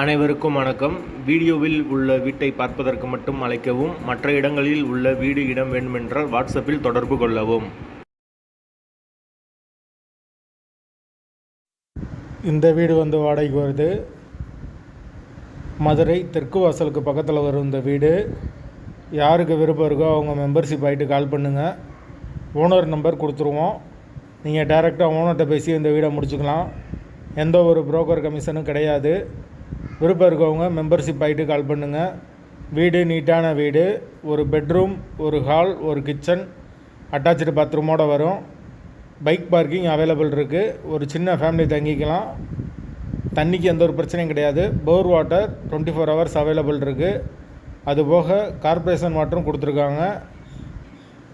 அனைவருக்கும் வணக்கம். வீடியோவில் உள்ள வீட்டை பார்ப்பதற்கு மட்டும் அழைக்கவும். மற்ற இடங்களில் உள்ள வீடு இடம் வேண்டுமென்றால் வாட்ஸ்அப்பில் தொடர்பு கொள்ளவும். இந்த வீடு வாடகைக்கு வருது. மதுரை தெற்கு வாசலுக்கு பக்கத்தில் வரும் இந்த வீடு. யாருக்கு விருப்பம் இருக்கோ அவங்க மெம்பர்ஷிப் ஆகிட்டு கால் பண்ணுங்கள். ஓனர் நம்பர் கொடுத்துருவோம். நீங்கள் டைரெக்டாக ஓனர்கிட்ட பேசி இந்த வீடை முடிச்சுக்கலாம். எந்த ஒரு புரோக்கர் கமிஷனும் கிடையாது. விருப்பம் இருக்கவங்க மெம்பர்ஷிப் ஆகிட்டு கால் பண்ணுங்கள். வீடு நீட்டான வீடு. ஒரு பெட்ரூம், ஒரு ஹால், ஒரு கிச்சன், அட்டாச்சு பாத்ரூமோடு வரும். பைக் பார்க்கிங் அவைலபிள் இருக்குது. ஒரு சின்ன ஃபேமிலி தங்கிக்கலாம். தண்ணிக்கு எந்த ஒரு பிரச்சனையும் கிடையாது. போர் வாட்டர் 24 hours அவைலபிள் இருக்குது. அதுபோக கார்ப்பரேஷன் வாட்டரும் கொடுத்துருக்காங்க.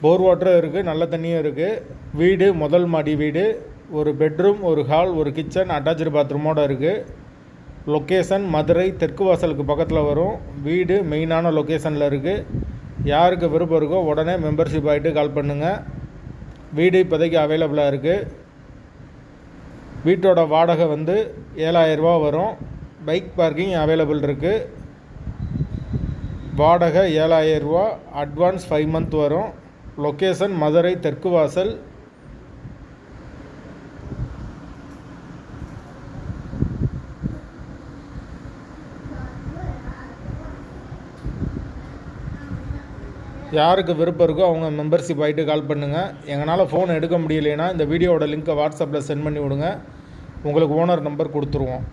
போர் வாட்டரும் இருக்குது, நல்ல தண்ணியும் இருக்குது. வீடு முதல் மாடி வீடு. ஒரு பெட்ரூம், ஒரு ஹால், ஒரு கிச்சன், அட்டாச்சு பாத்ரூமோடு இருக்குது. லொக்கேஷன் மதுரை தெற்கு வாசலுக்கு பக்கத்தில் வரும். வீடு மெயினான லொக்கேஷனில் இருக்குது. யாருக்கு விருப்பம் இருக்கோ உடனே மெம்பர்ஷிப் ஆகிட்டு கால் பண்ணுங்கள். வீடு இப்போதைக்கு அவைலபிளாக இருக்குது. வீட்டோட வாடகை 7,000 ரூபா வரும். பைக் பார்க்கிங் அவைலபிள் இருக்குது. வாடகை 7,000 ரூபா. அட்வான்ஸ் 5 month வரும். லொக்கேஷன் மதுரை தெற்கு வாசல். யாருக்கு விருப்பம் இருக்கோ அவங்க மெம்பர்ஷிப் ஆகிட்டு கால் பண்ணுங்கள். எங்களால் ஃபோன் எடுக்க முடியலைன்னா இந்த வீடியோவோட லிங்க்கை வாட்ஸ்அப்பில் சென்ட் பண்ணி விடுங்க. உங்களுக்கு ஓனர் நம்பர் கொடுத்துருவோம்.